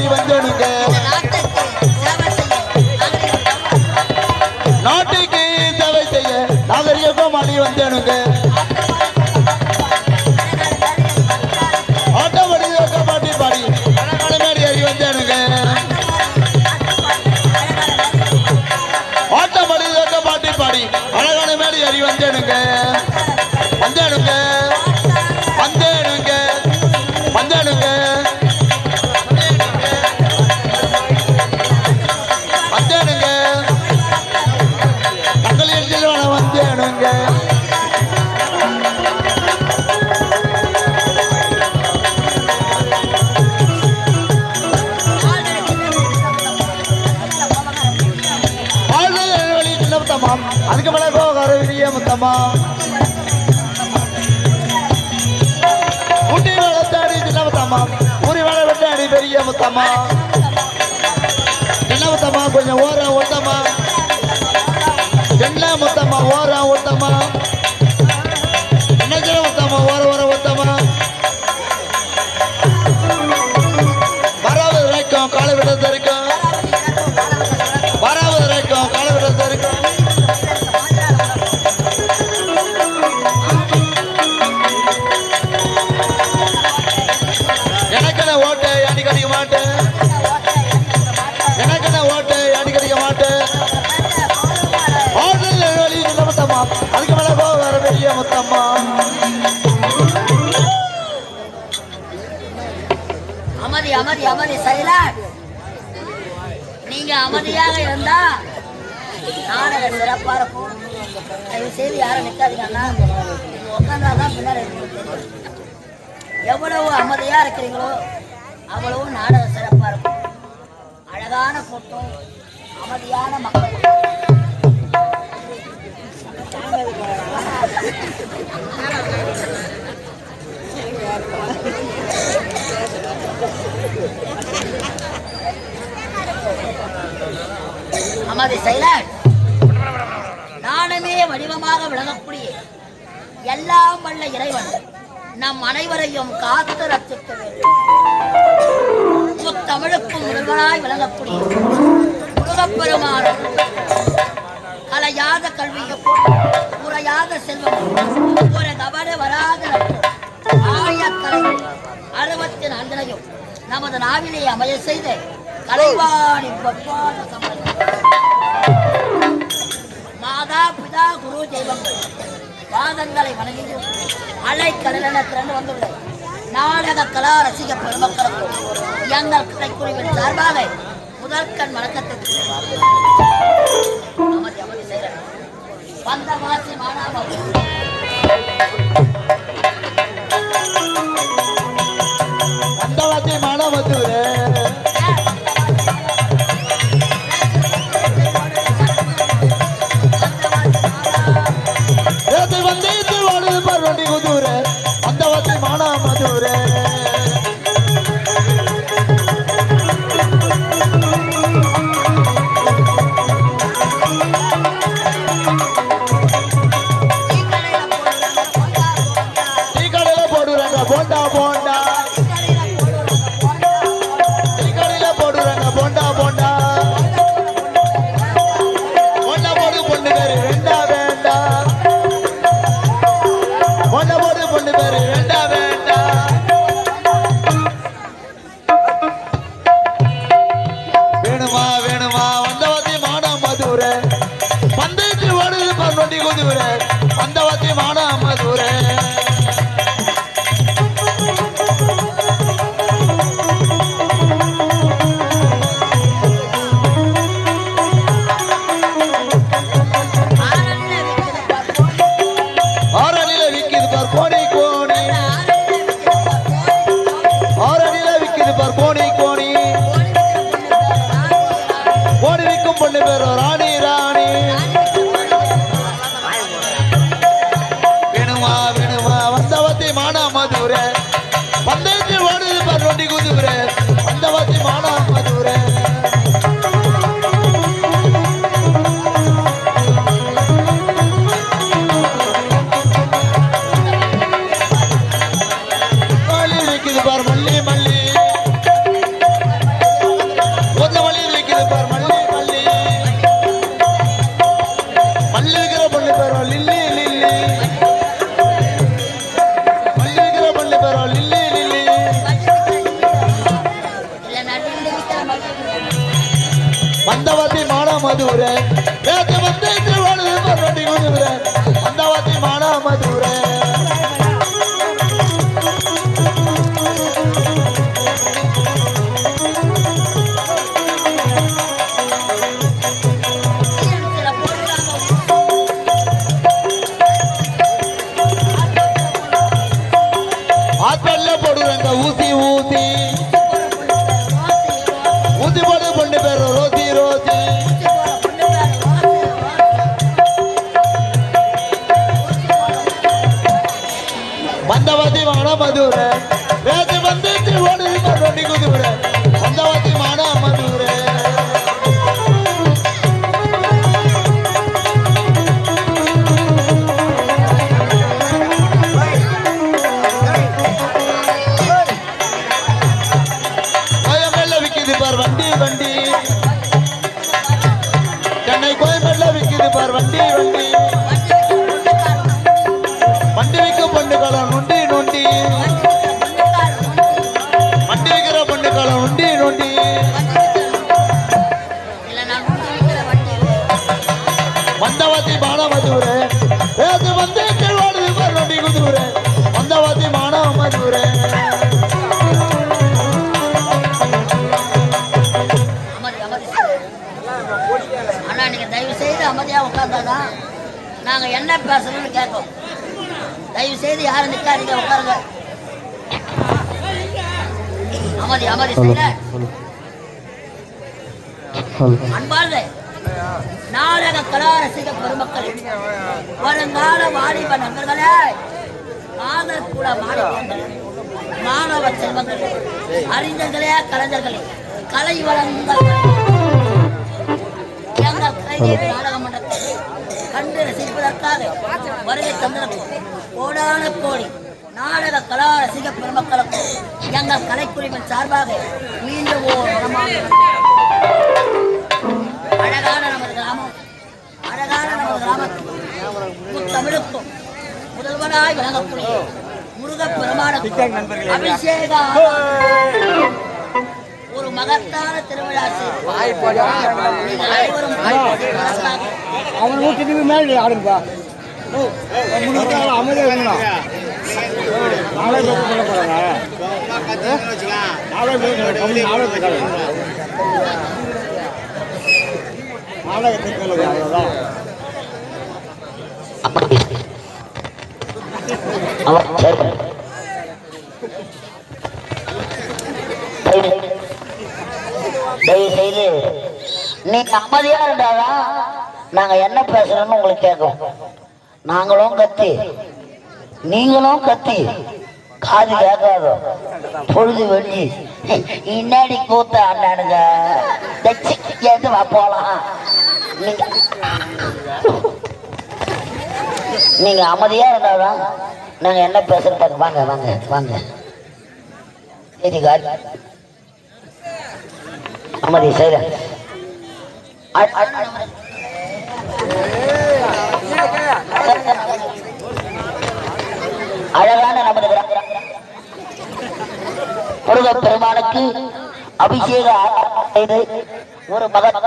மாறி வந்தேனுங்க நாட்டுக்கு சேவை செய்ய நாகரிகமா மாறி வந்தேனுங்க ஆட்டப்படி பாட்டி பாடி அழகான மேடி அறி வந்தேனுங்க ஆட்டப்படி பாட்டி பாடி அழகான மேடி அறி வந்தேனுங்க வந்தேனுங்க வந்தேனுங்க வந்தேனுங்க வந்தேனுங்க தங்களின் செல்வன வந்தேனுங்க அதுக்கு மேல போகார விரிய முத்தம்மா ஊட்டி வளர்த்தாடி சின்ன முத்தம்மா ஊரி வள வெட்டாடி பெரிய முத்தம்மா சின்ன முத்தம்மா கொஞ்சம் ஓரம் ஒட்டம்மா சின்ன முத்தம்மா ஓரம் ஒட்டம்மா என்ன சின்ன முத்தம்மா ஓர ஒட்டம்மா வராவது வரைக்கும் காலை விடுறது இருக்கும் வராவது வரைக்கும் காலை விடுறது இருக்கும் ஓட்டு அடி கடிக்க மாட்டேன் எனக்கு ஓட்டு அடி கடிக்க மாட்டேன் முத்தம்மா அதுக்கு மேல போகிற பெரிய முத்தம்மா அமதி அமதி அமதி சைலண்ட் நீங்க அமைதியாக இருந்தா நாடக சிறப்பா இருக்கும் தயவு செய்து யாரும் நிற்காதீங்கன்னா உட்காந்தாதான் பின்னாடி எவ்வளவு அமைதியா இருக்கிறீங்களோ அவ்வளவு நாடக சிறப்பா இருக்கும் அழகான போட்டோ அமைதியான மக்கள் அமைதி சைலண்ட் நானுமே வடிவமாக விளங்கக்கூடிய எல்லாம் வல்ல இறைவன் நம் அனைவரையும் காத்து ரட்சிக்க வேண்டும் தமிழுக்கும் முதல்வனாய் விளங்கக்கூடிய முருகப்பெருமான கலையாத கல்வியும் குறையாத செல்வம் ஒரு தவறு வராத ஆயக்கலைகள் 64 நமது நாவிலே அமைய செய்த கலைவாணி மாதா பிதா குரு தெய்வங்கள் பாதங்களை வணங்கியும் அலைக்கடலென திரண்டு வந்துள்ளது நாடக கலா ரசிக பெருமக்களுக்கும் எங்கள் கலைக்குழுவின் சார்பாக முதற்கண் வணக்கத்தை வந்த வாசி மாணவ மந்தவதி மாட மதுர வேத்து வந்து திருவாடு பரவட்டி குதிர மந்தவதி மாட மதுர ஆத்தல்ல போடுறாங்க ஊசி ஊசி ஊசி போடு பொண்ணு பேரு ரோசி ரோசி மந்தவதி மாட மதுர வேத்து வந்து திருவாடு பரவட்டி குதிர மந்தவதி மாட மதுர வண்டி வண்டி சென்னை கோயம்பேடுல விக்குது பார் வண்டி வண்டி வண்டி விற்கும் பொண்ணு காலம் நொண்டி நொண்டி வண்டி விற்கிற பொண்ணு காலம் நொண்டி நொண்டி மந்தவதி மாட மதுர வேது வந்து திருவாடு பார் வண்டி குதுர மந்தவதி மாட மதுர அமைதியா உட்கார்ந்தாதான் நாங்க என்ன பேசணும்னு கேட்போம். தயவு செய்து யாரும் நிக்காதீங்க, உட்காருங்க. அமைதி அமைதி செய்யல. அன்பார்ந்த நாடக கலா ரசிக பெருமக்களே, வருங்கால வாலிப நண்பர்களே, மாதர் கூட மாணவ செல்வங்களே, அறிஞர்களே, கலைஞர்களே, கலை வளர்ந்த நாடக மன்றத்தை கண்டு ரசிப்பதற்காக வருகை தந்திருக்கும் கோடான கோடி நாடக கலா ரசிக பெருமக்களுக்கும் எங்கள் கலைக்குழுவின் சார்பாக மீண்டும் அழகான நமது கிராமத்தில் தமிழுக்கும் முதல்வனாய் விளங்கக்கூடிய முருகப் பெருமானுக்கும் அபிஷேக ஒரு மகத்தான திருவிழா அவன் 100 மேல ஆடுப்பா அமைதியா வேணும். நாளை சொல்ல போறாங்க அவ்வளோதான். தயவுசெய்து நீங்க அமைதியா இருந்தாதான் நாங்க என்ன பேசுறோம்னு உங்களுக்கு கேட்கும். நாங்களும் கத்தி நீங்களும் கத்தி காது கேட்காதோ பொழுது வெள்ளி இன்னாடி கூத்த அண்ணானுங்க எது போலாம். நீங்க அமைதியா இருந்தாதான் நாங்க என்ன பேசுறோம். வாங்க வாங்க வாங்க செய்திகார் அமைதி செய்ய அழகான நமது முருகப் பெருமானுக்கு அபிஷேக செய்து ஒரு மகன்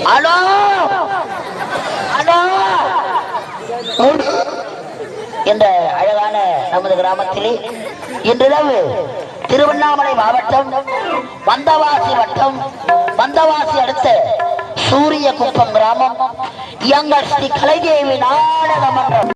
ஹலோ ஹலோ என்ற அழகான நமது கிராமத்திலே இன்றிரவு திருவண்ணாமலை மாவட்டம் வந்தவாசி வட்டம் வந்தவாசி அடுத்த சூரிய குப்பம் கிராமம் எங்கள் ஸ்ரீ கலைதேவி நாடக மன்றம்